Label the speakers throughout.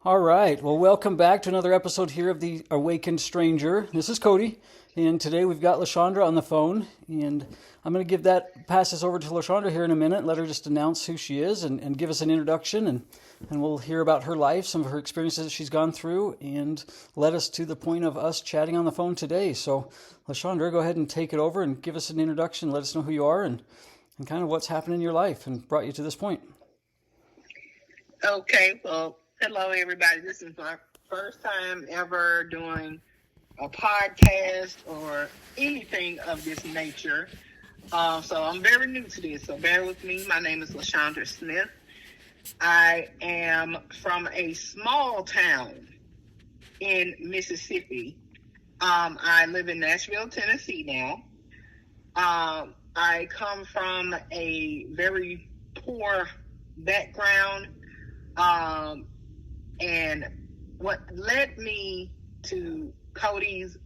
Speaker 1: All right. Well, welcome back to another episode here of The Awakened Stranger. This is Cody, and today we've got Lashundra on the phone, and I'm going to pass this over to Lashundra here in a minute, let her just announce who she is and give us an introduction, and we'll hear about her life, some of her experiences that she's gone through, and led us to the point of us chatting on the phone today. So, Lashundra, go ahead and take it over and give us an introduction, let us know who you are, and kind of what's happened in your life and brought you to this point.
Speaker 2: Okay, well, hello everybody. This is my first time ever doing a podcast or anything of this nature. So I'm very new to this, so bear with me. My name is Lashundra Smith. I am from a small town in Mississippi. I live in Nashville, Tennessee now. I come from a very poor background. And what led me to Cody's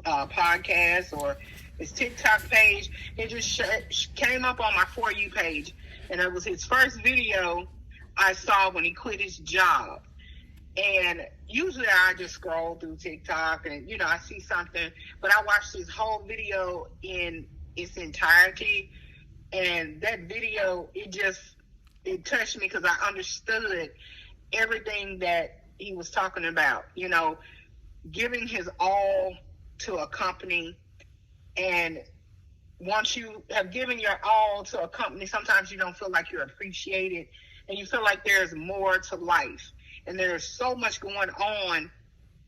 Speaker 2: podcast or his TikTok page, it just came up on my For You page. And it was his first video I saw when he quit his job. And usually I just scroll through TikTok and, I see something. But I watched his whole video in its entirety. And that video, it touched me because I understood everything that he was talking about, giving his all to a company. And once you have given your all to a company, sometimes you don't feel like you're appreciated and you feel like there's more to life. And there's so much going on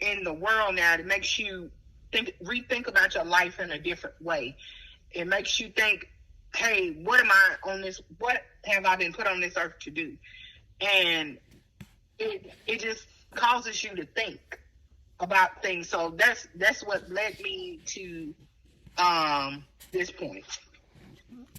Speaker 2: in the world now that makes you rethink about your life in a different way. It makes you think, hey, what have I been put on this earth to do? And it just causes you to think about things. So that's what led me to this point.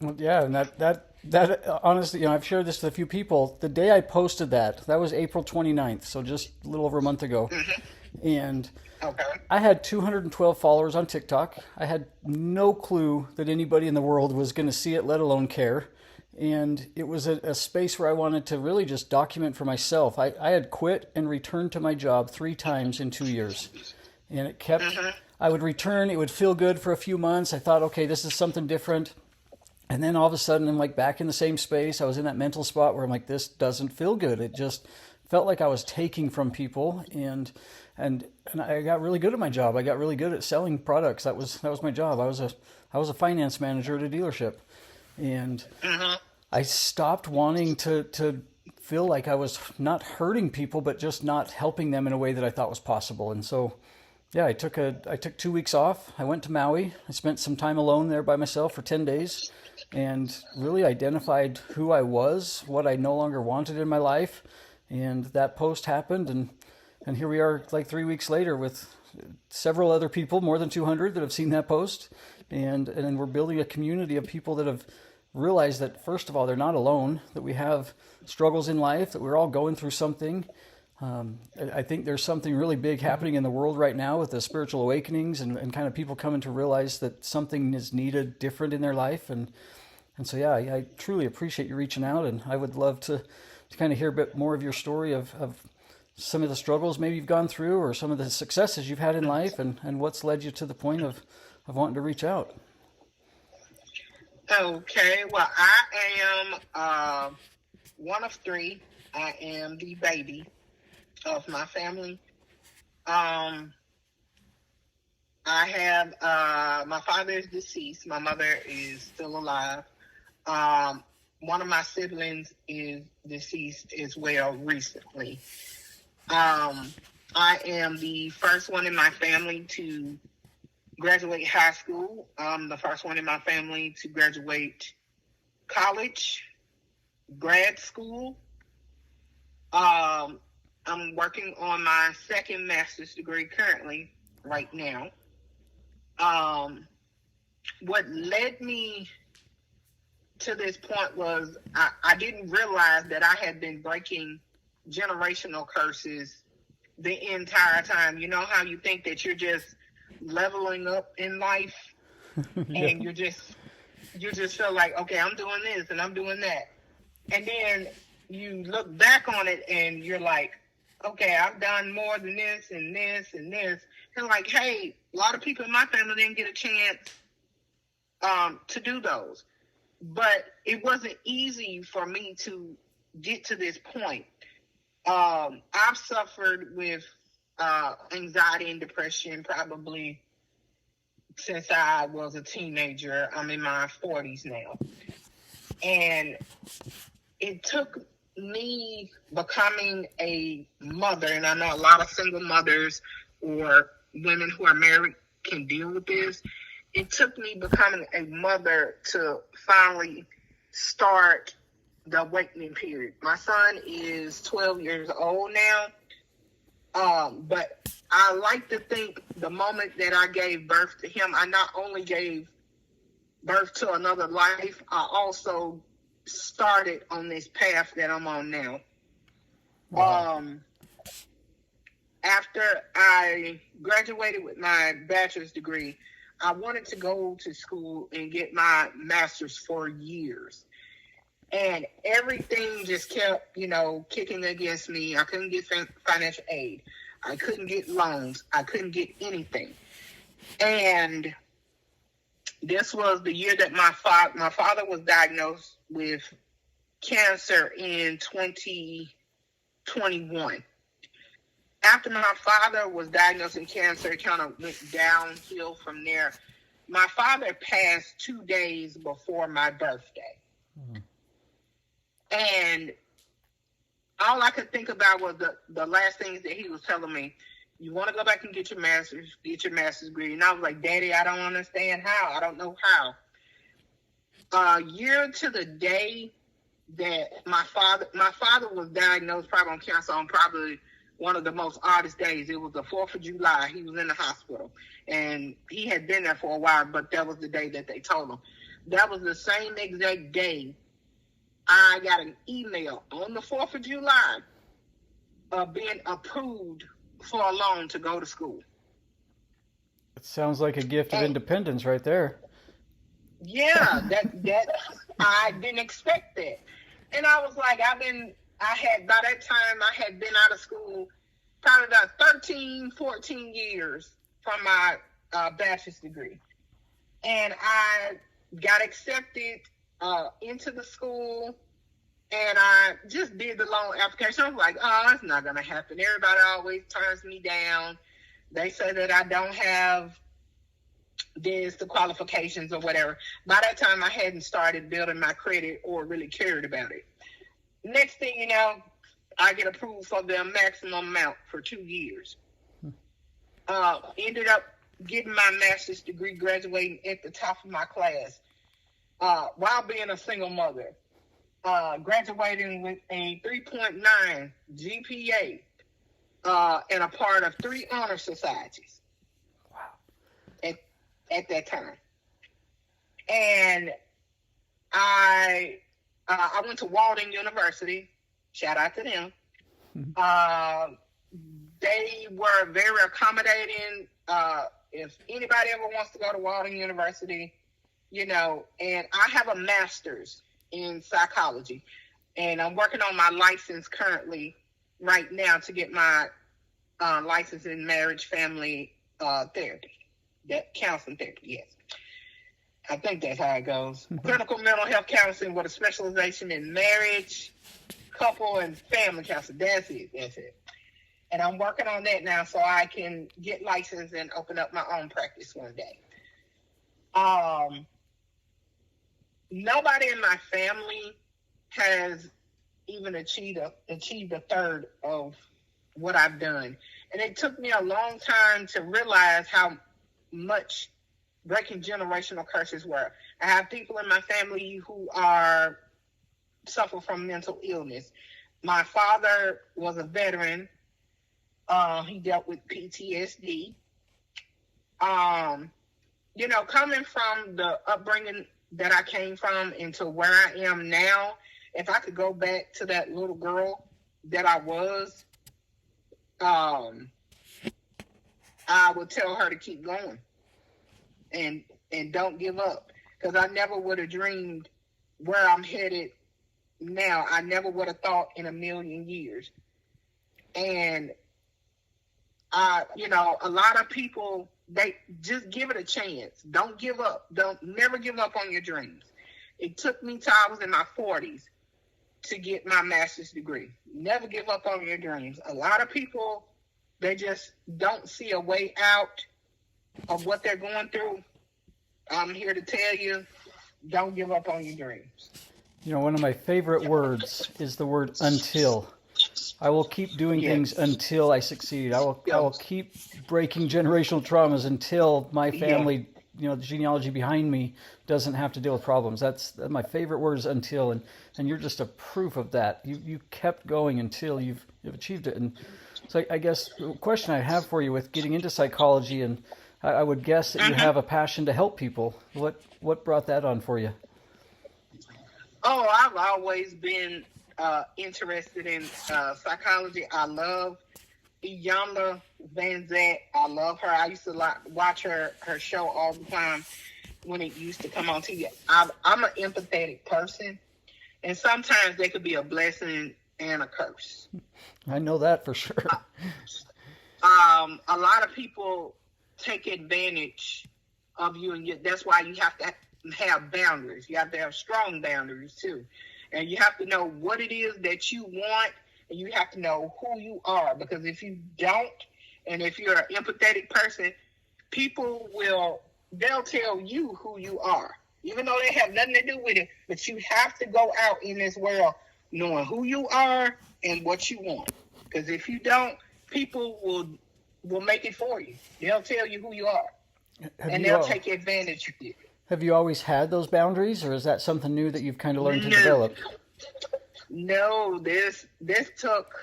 Speaker 1: Well, yeah, and that honestly, I've shared this with a few people. The day I posted that was April 29th, so just a little over a month ago.
Speaker 2: Mm-hmm.
Speaker 1: And
Speaker 2: okay.
Speaker 1: I had 212 followers on TikTok. I had no clue that anybody in the world was going to see it, let alone care. And it was a space where I wanted to really just document for myself. I had quit and returned to my job 3 times in 2 years. And it kept, I would return, it would feel good for a few months. I thought, okay, this is something different. And then all of a sudden I'm like back in the same space. I was in that mental spot where I'm like, this doesn't feel good. It just felt like I was taking from people, and I got really good at my job. I got really good at selling products. That was my job. I was a finance manager at a dealership. And I stopped wanting to feel like I was not hurting people, but just not helping them in a way that I thought was possible. And so, yeah, I took 2 weeks off. I went to Maui. I spent some time alone there by myself for 10 days and really identified who I was, what I no longer wanted in my life. And that post happened, and here we are like 3 weeks later with several other people, more than 200 that have seen that post. And we're building a community of people that have realized that, first of all, they're not alone, that we have struggles in life, that we're all going through something. I think there's something really big happening in the world right now with the spiritual awakenings and kind of people coming to realize that something is needed different in their life. And so, yeah, I truly appreciate you reaching out, and I would love to kind of hear a bit more of your story of some of the struggles maybe you've gone through or some of the successes you've had in life and what's led you to the point of wanting to reach out.
Speaker 2: Okay, well, I am one of 3. I am the baby of my family. I have my father is deceased. My mother is still alive. One of my siblings is deceased as well recently. I am the first one in my family to graduate high school. I'm the first one in my family to graduate college, grad school. I'm working on my second master's degree currently right now. What led me to this point was I didn't realize that I had been breaking generational curses the entire time. You know how you think that you're just leveling up in life
Speaker 1: Yeah.
Speaker 2: and you just feel like, okay, I'm doing this and I'm doing that. And then you look back on it and you're like, okay, I've done more than this and this and this. And like, hey, a lot of people in my family didn't get a chance to do those. But it wasn't easy for me to get to this point. I've suffered with anxiety and depression probably since I was a teenager. I'm in my 40s now. And it took me becoming a mother, and I know a lot of single mothers or women who are married can deal with this. It took me becoming a mother to finally start the awakening period. My son is 12 years old now, but I like to think the moment that I gave birth to him, I not only gave birth to another life, I also started on this path that I'm on now. Wow. After I graduated with my bachelor's degree, I wanted to go to school and get my master's for years. And everything just kept, kicking against me. I couldn't get financial aid. I couldn't get loans. I couldn't get anything. And this was the year that my father was diagnosed with cancer in 2021. After my father was diagnosed with cancer, it kind of went downhill from there. My father passed 2 days before my birthday. Mm-hmm. And all I could think about was the last things that he was telling me. You want to go back and get your master's degree. And I was like, Daddy, I don't understand how. I don't know how. A year to the day that my father was diagnosed probably on cancer on probably one of the most oddest days. It was the 4th of July. He was in the hospital. And he had been there for a while, but that was the day that they told him. That was the same exact day I got an email on the 4th of July being approved for a loan to go to school.
Speaker 1: It sounds like a gift of independence right there.
Speaker 2: Yeah, that I didn't expect that. And I was like, by that time I had been out of school probably about 13, 14 years from my bachelor's degree. And I got accepted into the school, and I just did the loan application. I was like, oh, it's not going to happen. Everybody always turns me down. They say that I don't have the qualifications or whatever. By that time, I hadn't started building my credit or really cared about it. Next thing you know, I get approved for the maximum amount for 2 years. Ended up getting my master's degree, graduating at the top of my class while being a single mother. Graduating with a 3.9 GPA and a part of 3 honor societies. Wow. At that time. And I went to Walden University. Shout out to them. They were very accommodating. If anybody ever wants to go to Walden University, and I have a master's in psychology, and I'm working on my license currently right now to get my license in marriage family therapy, that counseling therapy. Yes, I think that's how it goes. Clinical mental health counseling with a specialization in marriage, couple, and family counseling. That's it. And I'm working on that now so I can get licensed and open up my own practice one day. Nobody in my family has even achieved a third of what I've done. And it took me a long time to realize how much breaking generational curses were. I have people in my family who suffer from mental illness. My father was a veteran. He dealt with PTSD. Coming from the upbringing that I came from into where I am now, if I could go back to that little girl that I was, I would tell her to keep going and don't give up, because I never would have dreamed where I'm headed now. I never would have thought in a million years. And, a lot of people, they just give it a chance. Don't give up. Never give up on your dreams. It took me till I was in my 40s to get my master's degree. Never give up on your dreams. A lot of people, they just don't see a way out of what they're going through. I'm here to tell you, don't give up on your dreams.
Speaker 1: One of my favorite words is the word until. I will keep doing things until I succeed. I will keep breaking generational traumas until my family, the genealogy behind me doesn't have to deal with problems. That's my favorite word is until, and you're just a proof of that. You kept going until you've achieved it. And so I guess the question I have for you with getting into psychology, and I would guess that you have a passion to help people. What brought that on for you?
Speaker 2: Oh, I've always been interested in psychology. I love Iyanla Vanzant. I love her. I used to watch her show all the time when it used to come on TV. I'm an empathetic person, and sometimes there could be a blessing and a curse.
Speaker 1: I know that for sure.
Speaker 2: A lot of people take advantage of you, and that's why you have to have boundaries. You have to have strong boundaries too. And you have to know what it is that you want, and you have to know who you are. Because if you don't, and if you're an empathetic person, they'll tell you who you are, even though they have nothing to do with it. But you have to go out in this world knowing who you are and what you want. Because if you don't, people will make it for you. They'll tell you who you are, and they'll take advantage of you.
Speaker 1: Have you always had those boundaries, or is that something new that you've kind of learned to develop?
Speaker 2: No, this took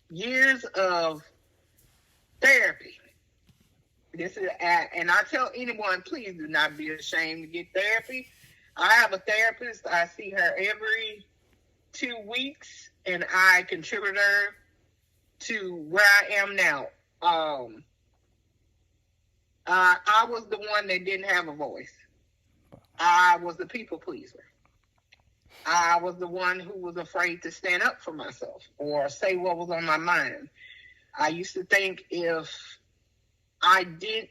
Speaker 2: years of therapy. And I tell anyone, please do not be ashamed to get therapy. I have a therapist. I see her every 2 weeks, and I contribute her to where I am now. I was the one that didn't have a voice. I was the people pleaser. I was the one who was afraid to stand up for myself or say what was on my mind. I used to think if I didn't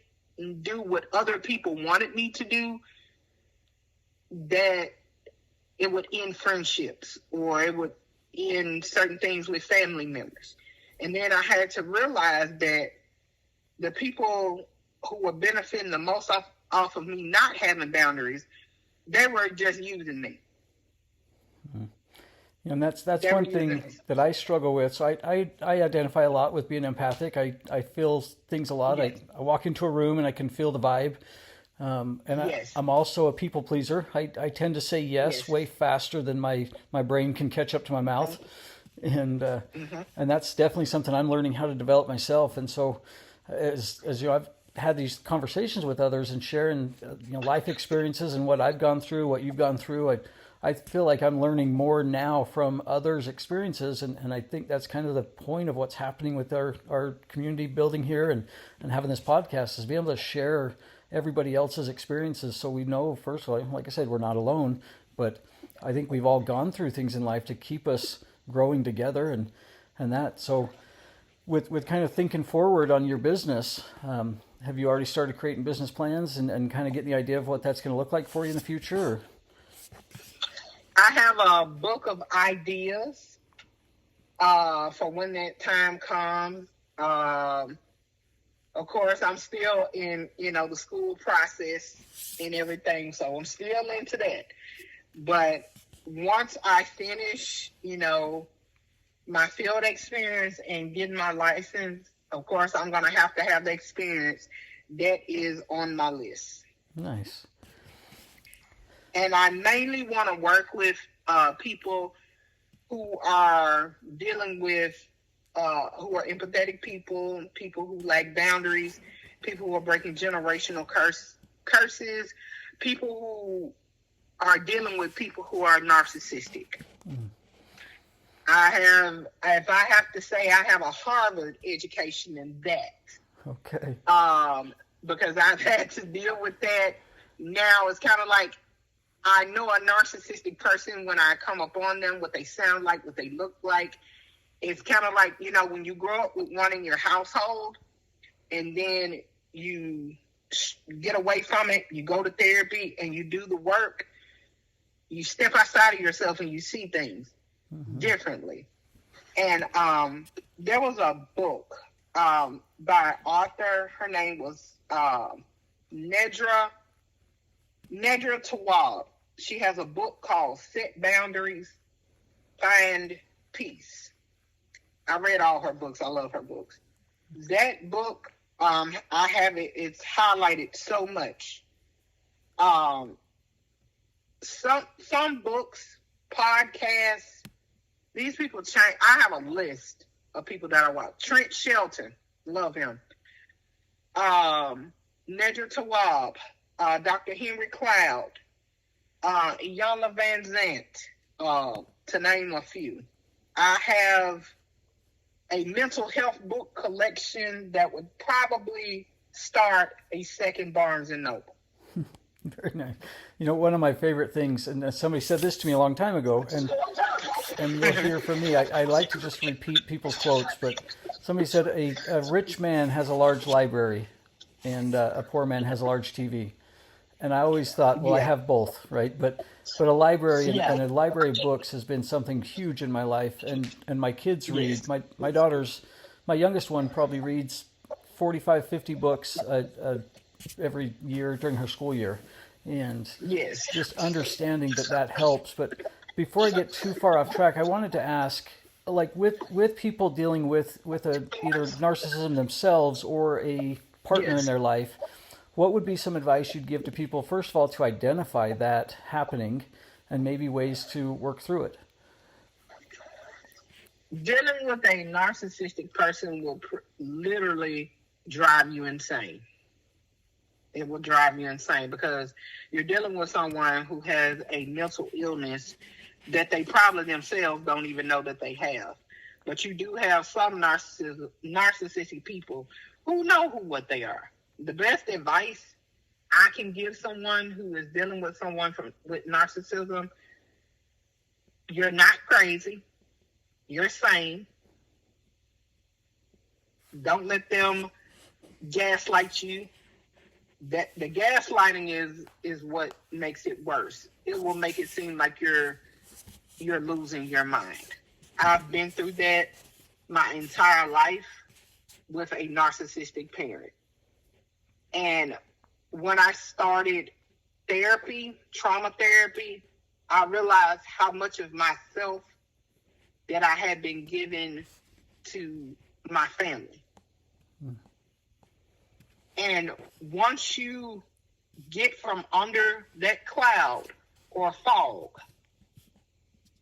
Speaker 2: do what other people wanted me to do, that it would end friendships or it would end certain things with family members. And then I had to realize that the people who were benefiting the most off of me not having boundaries, they were just using me.
Speaker 1: And that's one thing that I struggle with. So I identify a lot with being empathic. I feel things a lot. Yes. I walk into a room and I can feel the vibe. Yes. I'm also a people pleaser. I tend to say yes way faster than my brain can catch up to my mouth. And and that's definitely something I'm learning how to develop myself. And so as you know, I've had these conversations with others and sharing life experiences and what I've gone through, what you've gone through. I feel like I'm learning more now from others' experiences, and I think that's kind of the point of what's happening with our community building here and having this podcast is being able to share everybody else's experiences so we know, first of all, like I said, we're not alone, but I think we've all gone through things in life to keep us growing together and that. So with kind of thinking forward on your business, have you already started creating business plans and kind of getting the idea of what that's going to look like for you in the future? Or?
Speaker 2: I have a book of ideas for when that time comes. Of course, I'm still in, the school process and everything, so I'm still into that. But once I finish, my field experience and getting my license, of course, I'm going to have the experience that is on my list.
Speaker 1: Nice.
Speaker 2: And I mainly want to work with people who are dealing with, who are empathetic people who lack boundaries, people who are breaking generational curses, people who are dealing with people who are narcissistic. Mm. If I have to say, I have a Harvard education in that.
Speaker 1: Okay.
Speaker 2: Because I've had to deal with that. Now it's kind of like, I know a narcissistic person when I come up on them, what they sound like, what they look like. it's kind of like, when you grow up with one in your household and then you get away from it, you go to therapy and you do the work, you step outside of yourself and you see things differently. And there was a book by author, her name was Nedra Tawwab. She has a book called Set Boundaries, Find Peace. I read all her books. I love her books. That book, I have it. It's highlighted so much. Some books, podcasts, these people change. I have a list of people that I watch. Trent Shelton, love him. Nedra Tawwab, Dr. Henry Cloud, Iyanla Van Zant, to name a few. I have a mental health book collection that would probably start a second Barnes and Noble.
Speaker 1: Very nice. One of my favorite things, and somebody said this to me a long time ago, and you'll hear from me, I like to just repeat people's quotes, but somebody said a rich man has a large library and a poor man has a large TV. And I always thought, well, I have both, right? But a library and a library of books has been something huge in my life. And my kids read. My youngest one probably reads 45, 50 books every year during her school year. And just understanding that helps. But before I get too far off track, I wanted to ask, like with people dealing with either narcissism themselves or a partner in their life, what would be some advice you'd give to people, first of all, to identify that happening and maybe ways to work through it?
Speaker 2: Dealing with a narcissistic person will literally drive you insane. It will drive you insane because you're dealing with someone who has a mental illness that they probably themselves don't even know that they have. But you do have some narcissistic people who know what they are. The best advice I can give someone who is dealing with someone with narcissism, you're not crazy. You're sane. Don't let them gaslight you. That the gaslighting is what makes it worse. It will make it seem like you're losing your mind. I've been through that my entire life with a narcissistic parent. And when I started therapy, trauma therapy, I realized how much of myself that I had been given to my family. And once you get from under that cloud or fog,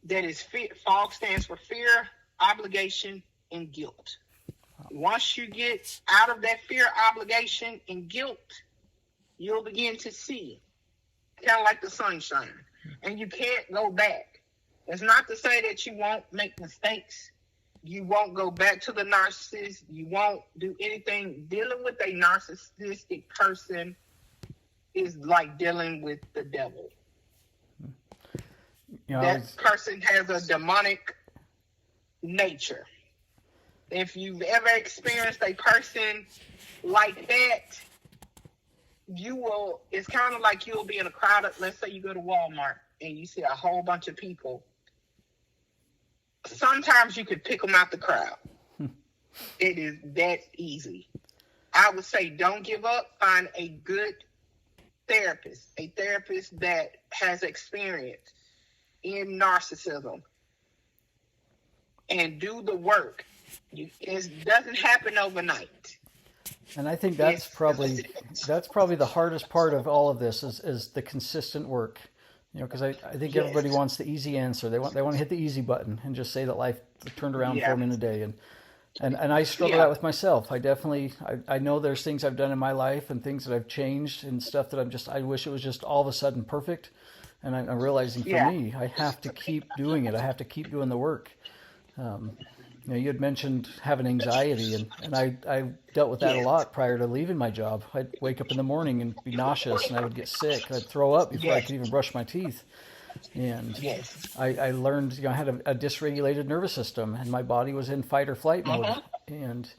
Speaker 2: that is fog stands for fear, obligation, and guilt. Once you get out of that fear, obligation, and guilt, you'll begin to see, kind of like the sunshine, and you can't go back. It's not to say that you won't make mistakes. You won't go back to the narcissist. You won't do anything. Dealing with a narcissistic person is like dealing with the devil. That person has a demonic nature. If you've ever experienced a person like that, it's kind of like you'll be in a crowded, let's say you go to Walmart and you see a whole bunch of people. Sometimes you could pick them out the crowd. It is that easy. I would say don't give up. Find a good therapist, a therapist that has experience in narcissism, and do the work. It doesn't happen overnight.
Speaker 1: And I think that's probably the hardest part of all of this is the consistent work. Because I think everybody wants the easy answer. They want to hit the easy button and just say that life turned around for them in a day. And I struggle that with myself. I know there's things I've done in my life and things that I've changed and stuff that I wish it was just all of a sudden perfect. And I'm realizing for me, I have to keep doing it. I have to keep doing the work. You had mentioned having anxiety, and I dealt with that a lot prior to leaving my job. I'd wake up in the morning and be nauseous, and I would get sick. I'd throw up before I could even brush my teeth. And
Speaker 2: Yes.
Speaker 1: I learned, I had a dysregulated nervous system, and my body was in fight or flight mode. And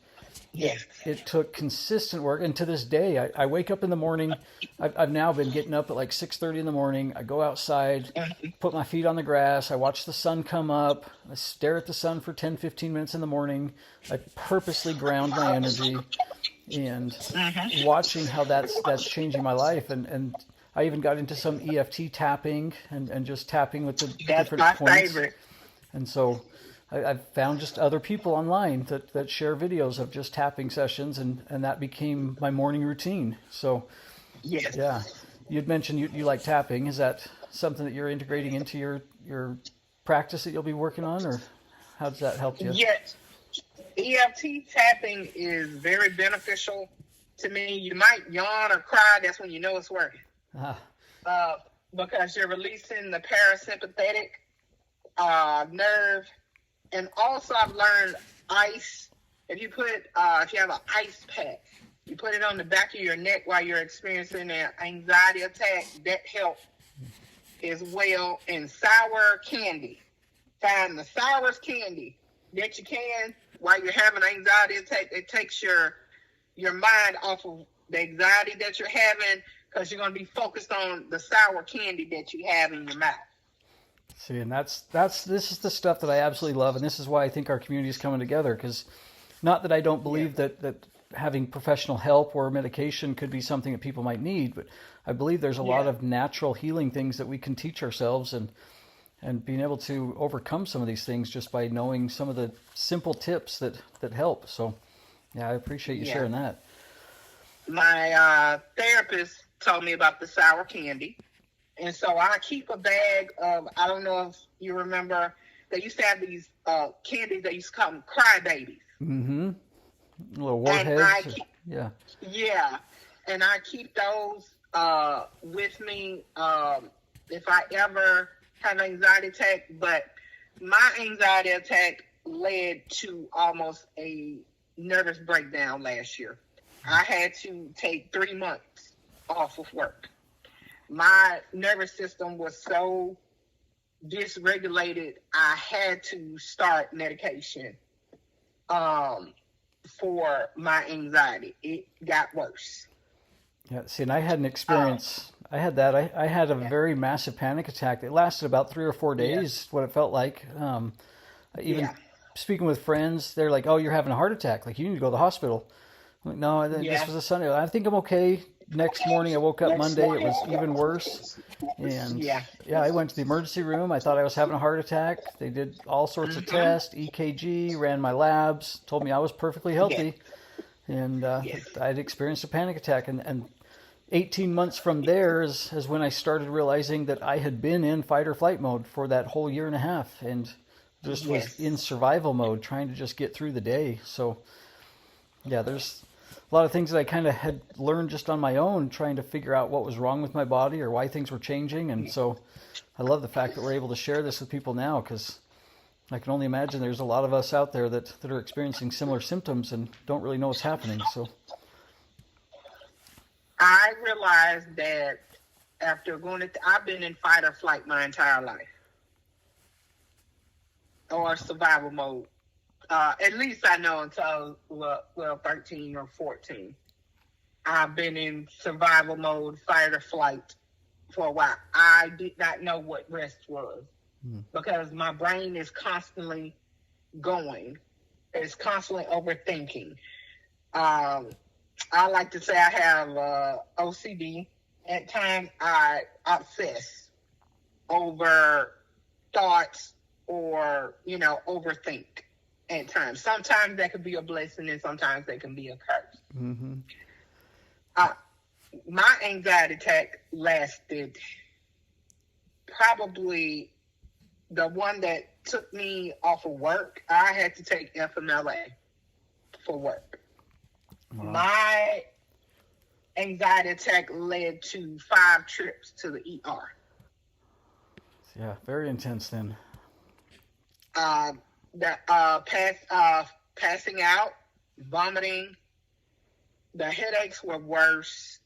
Speaker 2: Yes.
Speaker 1: it took consistent work. And to this day, I wake up in the morning. I've now been getting up at like 6:30 in the morning. I go outside, put my feet on the grass. I watch the sun come up. I stare at the sun for 10, 15 minutes in the morning. I purposely ground my energy, and watching how that's changing my life. And I even got into some EFT tapping and just tapping with the
Speaker 2: That's
Speaker 1: different
Speaker 2: my
Speaker 1: points.
Speaker 2: favorite.
Speaker 1: And so I've found just other people online that share videos of just tapping sessions, and that became my morning routine. So,
Speaker 2: Yes.
Speaker 1: yeah, you'd mentioned you like tapping. Is that something that you're integrating into your practice that you'll be working on, or how does that help you?
Speaker 2: Yes. EFT tapping is very beneficial to me. You might yawn or cry. That's when you know it's working. Because you're releasing the parasympathetic nerve. And also I've learned ice. If you have an ice pack, you put it on the back of your neck while you're experiencing an anxiety attack, that helps as well. And sour candy. Find the sourest candy that you can while you're having an anxiety attack. It takes your mind off of the anxiety that you're having, because you're going to be focused on the sour candy that you have in your mouth.
Speaker 1: See, and this is the stuff that I absolutely love, and this is why I think our community is coming together. Because not that I don't believe that having professional help or medication could be something that people might need, but I believe there's a lot of natural healing things that we can teach ourselves, and being able to overcome some of these things just by knowing some of the simple tips that help. So, yeah, I appreciate you sharing that.
Speaker 2: My therapist told me about the sour candy. And so I keep a bag of, I don't know if you remember, they used to have these candies that used to call them crybabies.
Speaker 1: Mm-hmm. Little warheads. Yeah.
Speaker 2: And I keep those with me if I ever have an anxiety attack. But my anxiety attack led to almost a nervous breakdown last year. I had to take 3 months off of work. My nervous system was so dysregulated, I had to start medication for my anxiety. It got worse.
Speaker 1: Yeah, see, and I had an experience. I had that. I had a very massive panic attack. It lasted about 3 or 4 days, what it felt like. Even speaking with friends, they're like, "Oh, you're having a heart attack. Like, you need to go to the hospital." I'm like, no, this was a Sunday. I think I'm okay. Next morning, I woke up Monday. It was even worse. And I went to the emergency room. I thought I was having a heart attack. They did all sorts of tests, EKG, ran my labs, told me I was perfectly healthy. And I'd experienced a panic attack. And 18 months from there is when I started realizing that I had been in fight or flight mode for that whole year and a half, and just was in survival mode, trying to just get through the day. So, yeah, there's a lot of things that I kind of had learned just on my own, trying to figure out what was wrong with my body or why things were changing. And so I love the fact that we're able to share this with people now, because I can only imagine there's a lot of us out there that are experiencing similar symptoms and don't really know what's happening. So
Speaker 2: I realized that after I've been in fight or flight my entire life, or survival mode. At least I know until 13 or 14. I've been in survival mode, fight or flight, for a while. I did not know what rest was because my brain is constantly going. It's constantly overthinking. I like to say I have OCD. At times I obsess over thoughts or, overthink. At times. Sometimes that could be a blessing and sometimes that can be a curse.
Speaker 1: Mm-hmm.
Speaker 2: My anxiety attack lasted probably the one that took me off of work. I had to take FMLA for work. Wow. My anxiety attack led to 5 trips to the ER.
Speaker 1: Yeah, very intense then.
Speaker 2: Passing out, vomiting. The headaches were worse.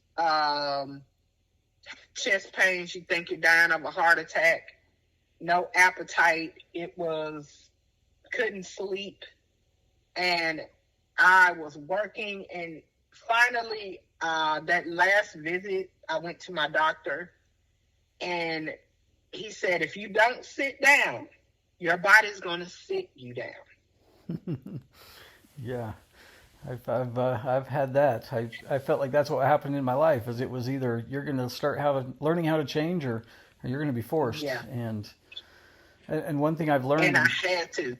Speaker 2: Chest pains, you think you're dying of a heart attack. no appetite. It was, couldn't sleep. And I was working, and finally, that last visit, I went to my doctor, and he said, if you don't sit down, your body's going to sit you down.
Speaker 1: Yeah, I've had that. I felt like that's what happened in my life. Is it was either you're going to start learning how to change, or you're going to be forced.
Speaker 2: Yeah.
Speaker 1: And one thing I've learned,
Speaker 2: and I had to.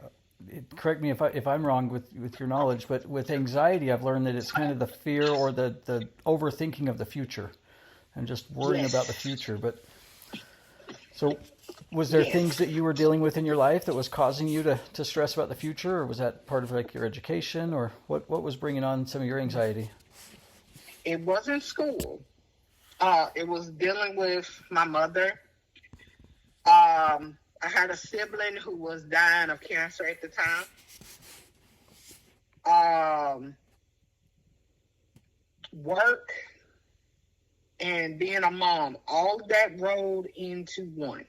Speaker 1: Correct me if I'm wrong with your knowledge, but with anxiety, I've learned that it's kind of the fear or the overthinking of the future, and just worrying
Speaker 2: Yes.
Speaker 1: about the future. But so, was there
Speaker 2: Yes.
Speaker 1: things that you were dealing with in your life that was causing you to stress about the future, or was that part of like your education, or what was bringing on some of your anxiety?
Speaker 2: It wasn't school. It was dealing with my mother. I had a sibling who was dying of cancer at the time. Work and being a mom, all of that rolled into one.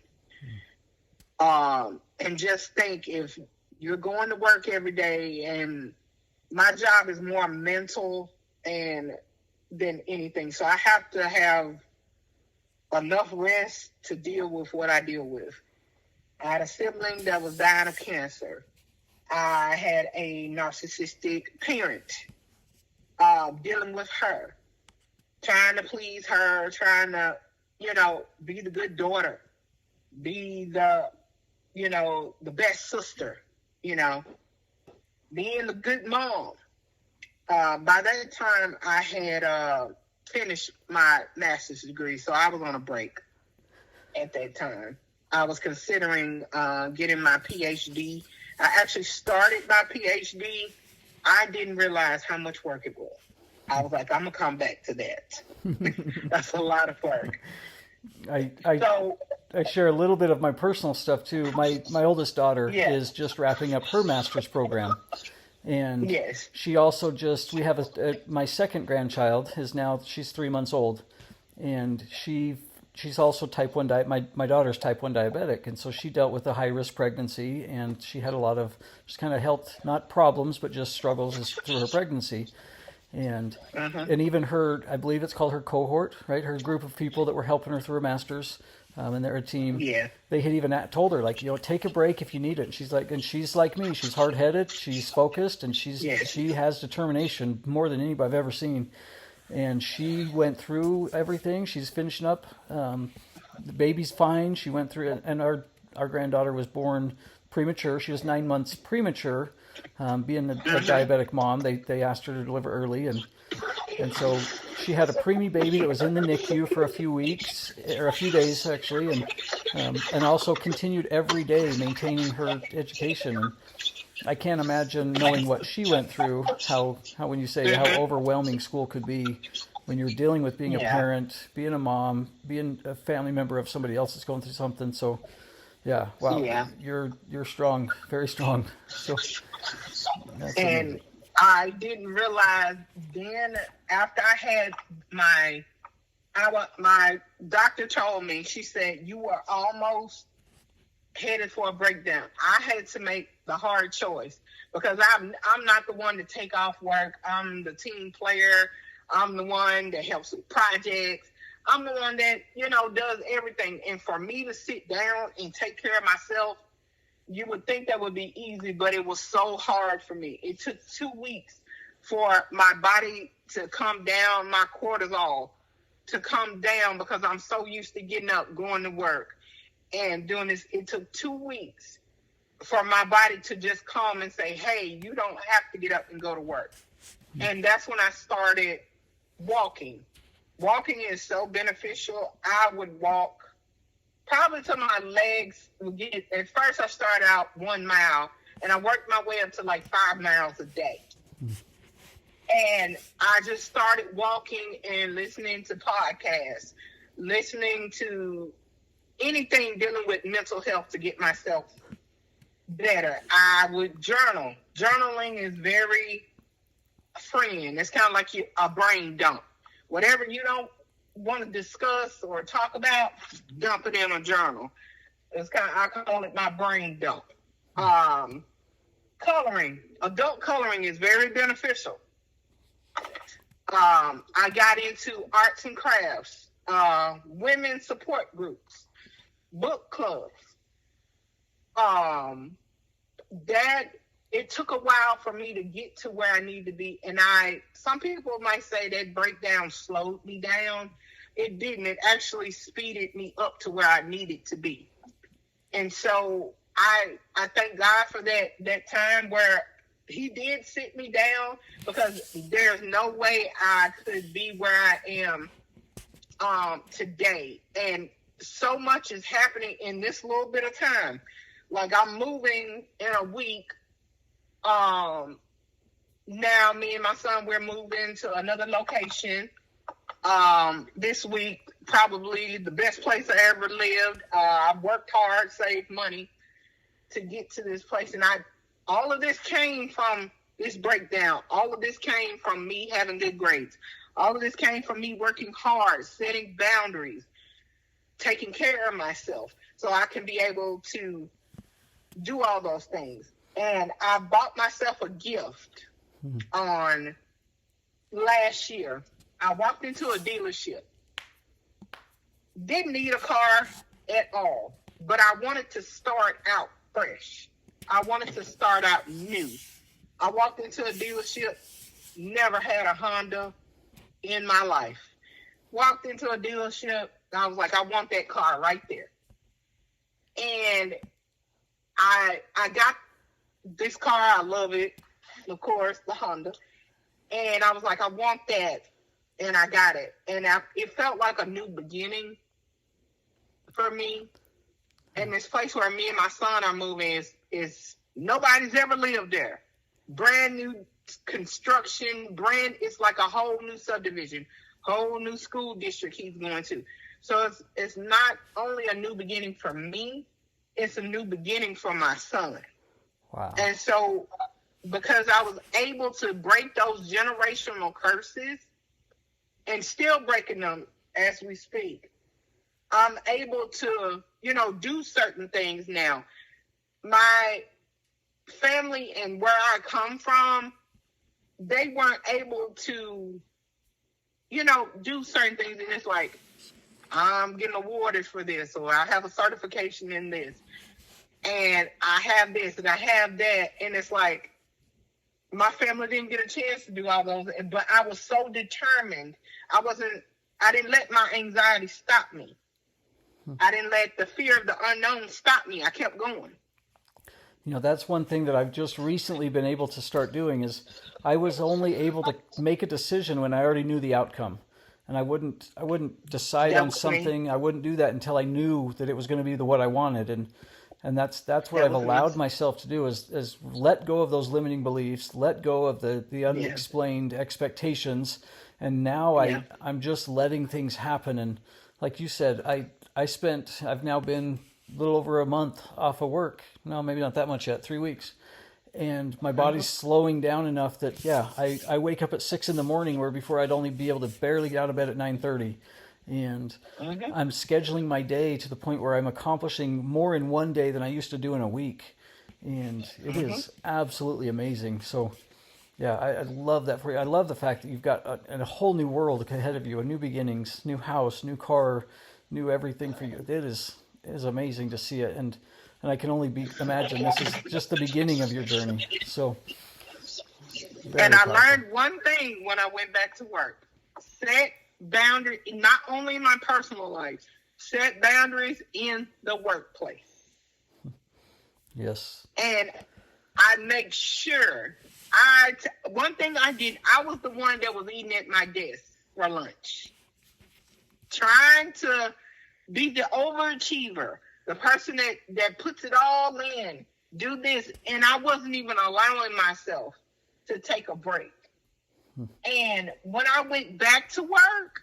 Speaker 2: And just think, if you're going to work every day, and my job is more mental than anything. So I have to have enough rest to deal with what I deal with. I had a sibling that was dying of cancer. I had a narcissistic parent, dealing with her, trying to please her, trying to, be the good daughter, be the best sister, being the good mom. By that time, I had finished my master's degree, so I was on a break at that time. I was considering getting my PhD. I actually started my PhD. I didn't realize how much work it was. I was like, I'm going to come back to that. That's a lot of work.
Speaker 1: I share a little bit of my personal stuff too. My oldest daughter is just wrapping up her master's program. And
Speaker 2: yes.
Speaker 1: she also we have my second grandchild she's 3 months old, and she's also type 1 my daughter's type 1 diabetic, and so she dealt with a high risk pregnancy, and she had a lot of just kind of health, not problems, but just struggles through her pregnancy. And and even her, I believe it's called her cohort, right? Her group of people that were helping her through her master's, and they're a team.
Speaker 2: Yeah.
Speaker 1: They had even told her, like, take a break if you need it. And she's like me. She's hard headed. She's focused, and she has determination more than anybody I've ever seen. And she went through everything. She's finishing up. The baby's fine. She went through it, and our granddaughter was born premature. She was 9 months premature. Being a diabetic mom, they asked her to deliver early, and so she had a preemie baby that was in the NICU for a few weeks, or a few days actually, and also continued every day maintaining her education. And I can't imagine, knowing what she went through, how when you say how overwhelming school could be when you're dealing with being a parent, being a mom, being a family member of somebody else that's going through something. So yeah, wow, you're strong, very strong. So.
Speaker 2: And I didn't realize then, after I had my doctor told me, she said, you were almost headed for a breakdown. I had to make the hard choice, because I'm not the one to take off work. I'm the team player. I'm the one that helps with projects. I'm the one that, does everything. And for me to sit down and take care of myself, you would think that would be easy, but it was so hard for me. It took 2 weeks for my body to come down, my cortisol to come down, because I'm so used to getting up, going to work, and doing this. It took 2 weeks for my body to just come and say, hey, you don't have to get up and go to work. And that's when I started walking. Walking is so beneficial. I would walk probably till my legs would get. At first, I started out 1 mile, and I worked my way up to like 5 miles a day. And I just started walking and listening to podcasts, listening to anything dealing with mental health to get myself better. I would journal. Journaling is very freeing. It's kind of like a brain dump. Whatever you don't want to discuss or talk about, dump it in a journal. It's kind of, I call it my brain dump. Coloring, adult coloring is very beneficial. I got into arts and crafts, women's support groups, book clubs. That it took a while for me to get to where I need to be. And some people might say that breakdown slowed me down. It didn't. It actually speeded me up to where I needed to be. And so I thank God for that time where he did sit me down, because there's no way I could be where I am today. And so much is happening in this little bit of time. Like, I'm moving in a week. Now me and my son, we're moving to another location. This week, probably the best place I ever lived. I've worked hard, saved money to get to this place. And all of this came from this breakdown. All of this came from me having good grades. All of this came from me working hard, setting boundaries, taking care of myself so I can be able to do all those things. And I bought myself a gift on last year. I walked into a dealership. Didn't need a car at all, but I wanted to start out fresh. I wanted to start out new. I walked into a dealership, never had a Honda in my life. Walked into a dealership, I was like, I want that car right there. And I got this car. I love it. Of course, the Honda. And I was like, I want that. And I got it. And it felt like a new beginning for me. And this place where me and my son are moving is nobody's ever lived there. Brand new construction, it's like a whole new subdivision, whole new school district he's going to. So it's not only a new beginning for me, it's a new beginning for my son.
Speaker 1: Wow.
Speaker 2: And so because I was able to break those generational curses and still breaking them as we speak, I'm able to, do certain things now. My family and where I come from, they weren't able to, do certain things. And it's like, I'm getting awarded for this, or I have a certification in this, and I have this, and I have that. And it's like, my family didn't get a chance to do all those, but I was so determined. I didn't let my anxiety stop me. I didn't let the fear of the unknown stop me. I kept going.
Speaker 1: That's one thing that I've just recently been able to start doing is I was only able to make a decision when I already knew the outcome. And I wouldn't decide on something. I wouldn't do that until I knew that it was going to be what I wanted. And that's what I've allowed myself to do is let go of those limiting beliefs, let go of the unexplained expectations. And now I'm just letting things happen. And like you said, I've now been a little over a month off of work. No, maybe not that much yet, 3 weeks. And my body's slowing down enough that, I wake up at 6 a.m, where before I'd only be able to barely get out of bed at 9:30. And I'm scheduling my day to the point where I'm accomplishing more in one day than I used to do in a week. And it is absolutely amazing. So, I love that for you. I love the fact that you've got a whole new world ahead of you, new beginnings, new house, new car, new everything for you. It is amazing to see it. And I can only imagine this is just the beginning of your journey. So,
Speaker 2: and I learned one thing when I went back to work: set boundaries, not only in my personal life, set boundaries in the workplace.
Speaker 1: Yes.
Speaker 2: And I make sure. One thing I did, I was the one that was eating at my desk for lunch, trying to be the overachiever. The person that puts it all in, do this. And I wasn't even allowing myself to take a break. And when I went back to work,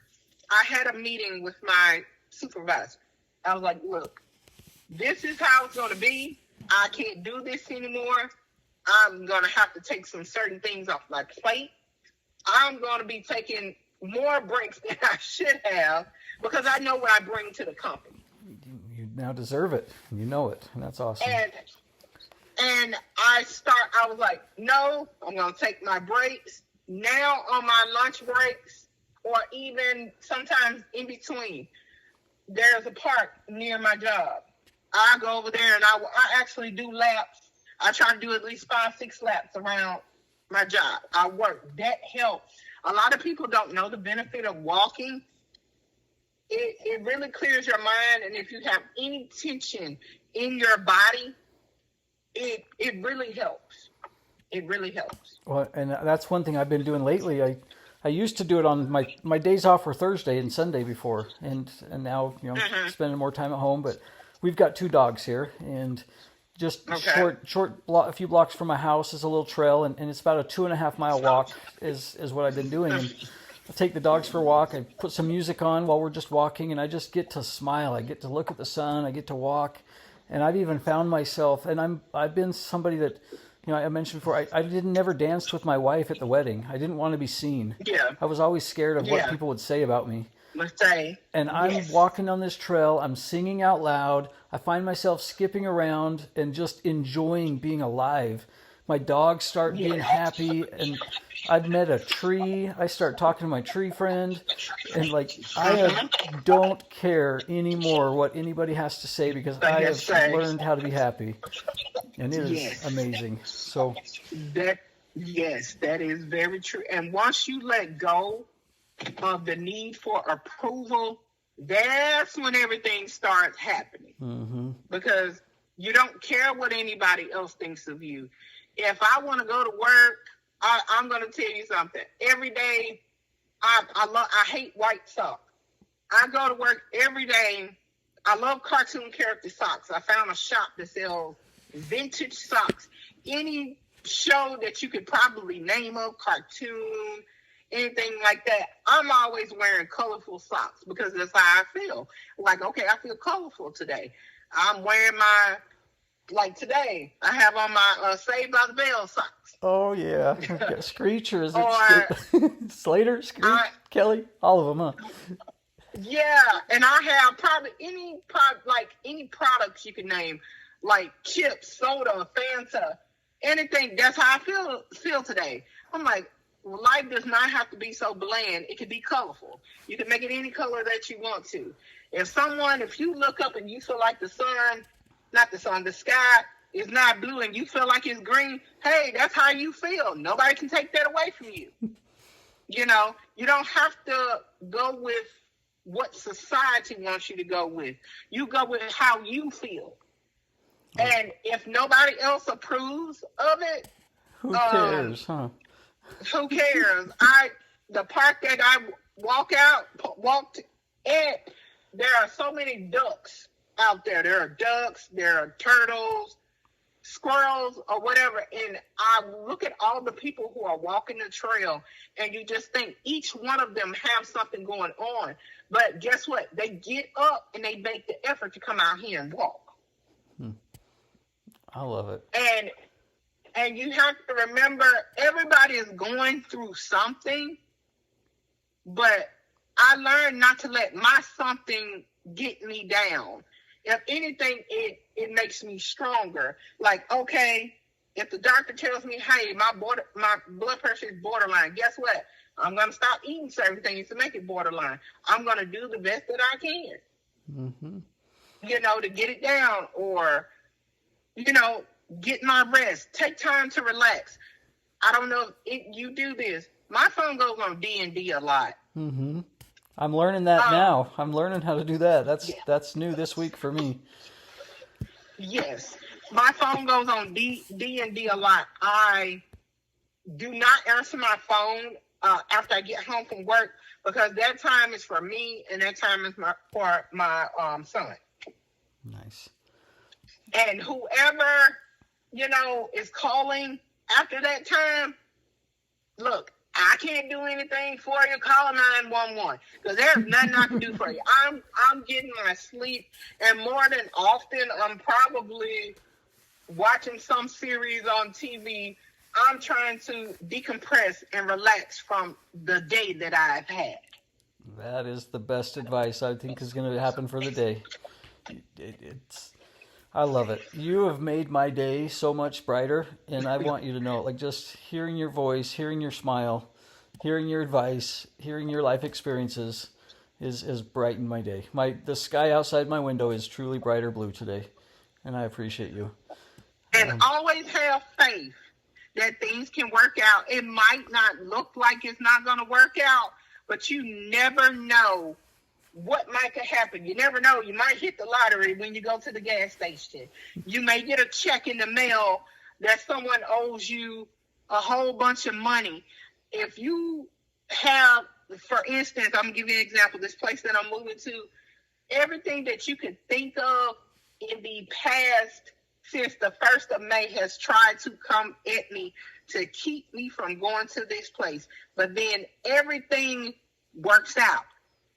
Speaker 2: I had a meeting with my supervisor. I was like, look, this is how it's going to be. I can't do this anymore. I'm going to have to take some certain things off my plate. I'm going to be taking more breaks than I should have because I know what I bring to the company.
Speaker 1: now deserve it. You know it, and that's awesome.
Speaker 2: And I was like, no, I'm going to take my breaks. Now on my lunch breaks, or even sometimes in between, there's a park near my job. I go over there and I actually do laps. I try to do at least 5-6 laps around my job. I work. That helps. A lot of people don't know the benefit of walking. It really clears your mind, and if you have any tension in your body, it really helps. It really helps.
Speaker 1: Well, and that's one thing I've been doing lately. I used to do it on my days off were Thursday and Sunday before, and now spending more time at home. But we've got 2 dogs here, and just a few blocks from my house is a little trail, and it's about a 2.5 mile walk is what I've been doing. And I take the dogs for a walk. I put some music on while we're just walking, and I just get to smile. I get to look at the sun. I get to walk, and I've even found myself. And I've been somebody that, I mentioned before. I never danced with my wife at the wedding. I didn't want to be seen.
Speaker 2: Yeah.
Speaker 1: I was always scared of what people would say about me. And I'm walking on this trail. I'm singing out loud. I find myself skipping around and just enjoying being alive. My dogs start being happy, and I've met a tree. I start talking to my tree friend, and I don't care anymore what anybody has to say, because I have learned how to be happy, and it is amazing. So
Speaker 2: that is very true. And once you let go of the need for approval, that's when everything starts happening. Mm-hmm. Because you don't care what anybody else thinks of you. If I want to go to work, I'm going to tell you something. Every day, I hate white socks. I go to work every day. I love cartoon character socks. I found a shop that sells vintage socks. Any show that you could probably name of, cartoon, anything like that, I'm always wearing colorful socks because that's how I feel. Like, okay, I feel colorful today. I'm wearing like today, I have on my Saved by the Bell socks.
Speaker 1: Oh, yeah. Screech, or is it Slater, Screech, Kelly? All of them, huh?
Speaker 2: Yeah, and I have probably any products you can name, like chips, soda, Fanta, anything. That's how I feel today. I'm like, life does not have to be so bland. It can be colorful. You can make it any color that you want to. If you look up and you feel like the sky is not blue and you feel like it's green, hey, that's how you feel. Nobody can take that away from you. You don't have to go with what society wants you to go with. You go with how you feel. And if nobody else approves of it,
Speaker 1: who cares, huh?
Speaker 2: Who cares? The park that I walked at, there are so many ducks out there. There are ducks, there are turtles, squirrels, or whatever. And I look at all the people who are walking the trail, and you just think each one of them have something going on. But guess what? They get up and they make the effort to come out here and walk.
Speaker 1: I love it.
Speaker 2: And you have to remember, everybody is going through something, but I learned not to let my something get me down. If anything, it makes me stronger. Like, okay, if the doctor tells me, hey, my blood pressure is borderline, guess what? I'm going to stop eating certain things to make it borderline. I'm going to do the best that I can, to get it down, or, get my rest. Take time to relax. I don't know if you do this. My phone goes on D&D a lot. Mm-hmm.
Speaker 1: I'm learning that now. I'm learning how to do that. That's new this week for me.
Speaker 2: Yes. My phone goes on D&D a lot. I do not answer my phone after I get home from work, because that time is for me and that time is for my son.
Speaker 1: Nice.
Speaker 2: And whoever, is calling after that time, look, I can't do anything for you. Call 911, because there's nothing I can do for you. I'm getting my sleep, and more than often, I'm probably watching some series on TV. I'm trying to decompress and relax from the day that I've had.
Speaker 1: That is the best advice I think is going to happen for the day. I love it. You have made my day so much brighter, and I want you to know, like, just hearing your voice, hearing your smile, hearing your advice, hearing your life experiences is brightened my day. The sky outside my window is truly brighter blue today, and I appreciate you.
Speaker 2: And always have faith that things can work out. It might not look like it's not going to work out, but you never know what might could happen. You never know. You might hit the lottery when you go to the gas station. You may get a check in the mail that someone owes you a whole bunch of money. If you have, for instance, I'm going to give you an example. This place that I'm moving to, everything that you could think of in the past since the 1st of May has tried to come at me to keep me from going to this place. But then everything works out.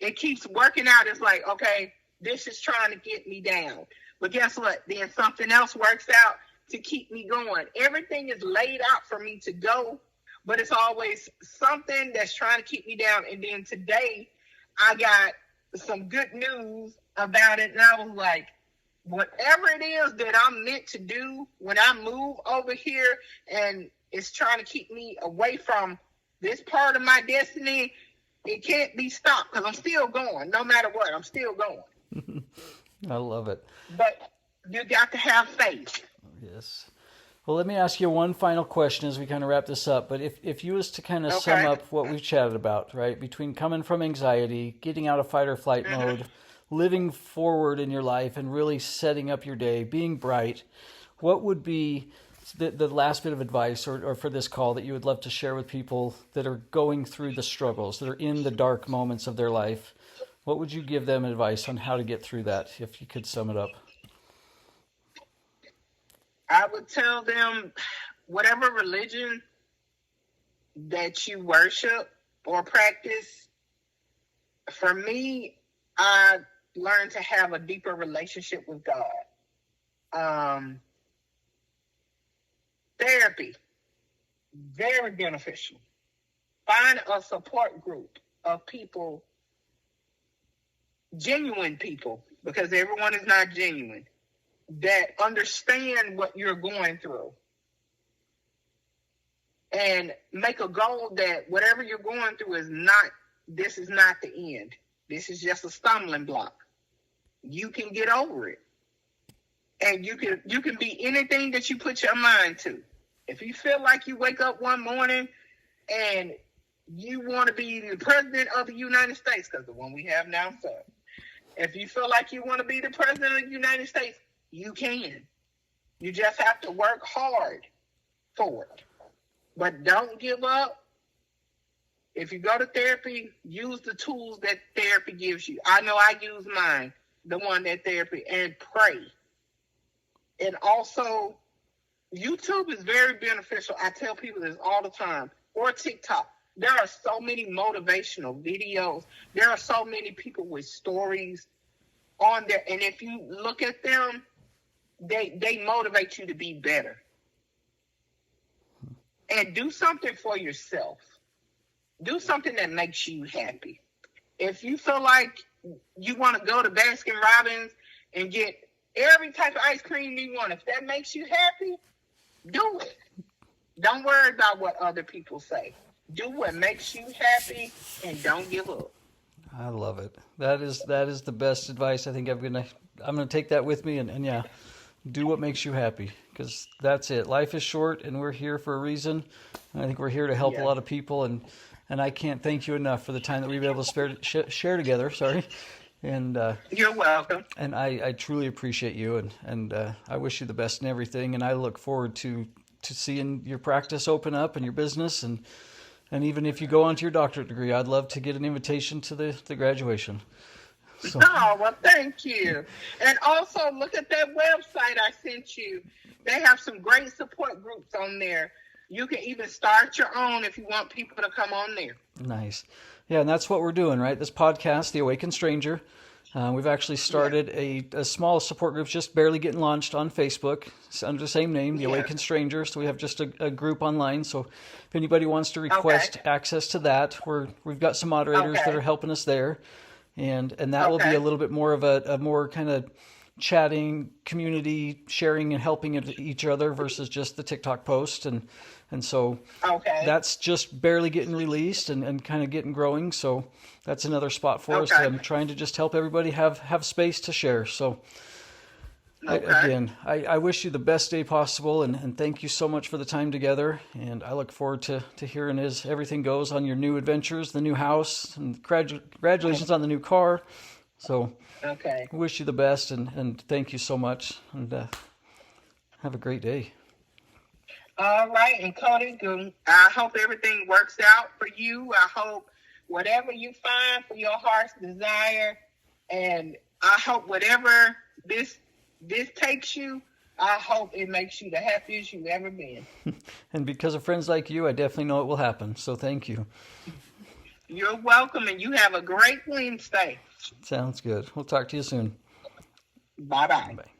Speaker 2: It keeps working out. It's like, okay, this is trying to get me down. But guess what? Then something else works out to keep me going. Everything is laid out for me to go, but it's always something that's trying to keep me down. And then today, I got some good news about it. And I was like, whatever it is that I'm meant to do when I move over here and it's trying to keep me away from this part of my destiny, it can't be stopped because I'm still going. No matter what, I'm still going.
Speaker 1: I love it.
Speaker 2: But you got to have faith.
Speaker 1: Yes. Well, let me ask you one final question as we kind of wrap this up. But if you was to kind of sum up what we've chatted about, right, between coming from anxiety, getting out of fight or flight mode, living forward in your life and really setting up your day, being bright, what would be the last bit of advice or for this call that you would love to share with people that are going through the struggles, that are in the dark moments of their life? What would you give them advice on how to get through that, if you could sum it up?
Speaker 2: I would tell them, whatever religion that you worship or practice, for me, I learned to have a deeper relationship with God. Therapy, very beneficial. Find a support group of people, genuine people, because everyone is not genuine, that understand what you're going through. And make a goal that whatever you're going through this is not the end. This is just a stumbling block. You can get over it. And you can be anything that you put your mind to. If you feel like you wake up one morning and you want to be the president of the United States, because the one we have now, so if you feel like you want to be the president of the United States, you can. You just have to work hard for it. But don't give up. If you go to therapy, use the tools that therapy gives you. I know I use mine, the one that therapy, and pray. And also, YouTube is very beneficial. I tell people this all the time. Or TikTok. There are so many motivational videos. There are so many people with stories on there. And if you look at them, they motivate you to be better. And do something for yourself. Do something that makes you happy. If you feel like you want to go to Baskin Robbins and get every type of ice cream you want, if that makes you happy, do it. Don't worry about what other people say. Do what makes you happy and don't give up.
Speaker 1: I love it. That is the best advice. I think I'm gonna take that with me and yeah, do what makes you happy, because that's it. Life is short and we're here for a reason. And I think we're here to help a lot of people, and I can't thank you enough for the time that we've been able to share together. Sorry. And
Speaker 2: you're welcome.
Speaker 1: And I truly appreciate you, and I wish you the best in everything. And I look forward to seeing your practice open up and your business, and even if you go on to your doctorate degree, I'd love to get an invitation to the graduation. So.
Speaker 2: Oh, well, thank you. And also look at that website I sent you. They have some great support groups on there. You can even start your own if you want people to come on there.
Speaker 1: Nice. Yeah, and that's what we're doing, right? This podcast, The Awakened Stranger. We've actually started a small support group, just barely getting launched on Facebook. It's under the same name, The Awakened Stranger. So we have just a group online. So if anybody wants to request access to that, we've got some moderators that are helping us there. And that will be a little bit more of a more kind of chatting, community, sharing and helping each other versus just the TikTok post. And so that's just barely getting released and kind of getting growing. So that's another spot for us. I'm trying to just help everybody have space to share. So again, I wish you the best day possible, and thank you so much for the time together. And I look forward to hearing as everything goes on your new adventures, the new house, and congratulations on the new car. So I wish you the best, and thank you so much, and have a great day.
Speaker 2: All right, and Cody, I hope everything works out for you. I hope whatever you find for your heart's desire, and I hope whatever this takes you, I hope it makes you the happiest you've ever been.
Speaker 1: And because of friends like you, I definitely know it will happen. So thank you.
Speaker 2: You're welcome, and you have a great Wednesday.
Speaker 1: Sounds good. We'll talk to you soon.
Speaker 2: Bye-bye.
Speaker 1: Bye.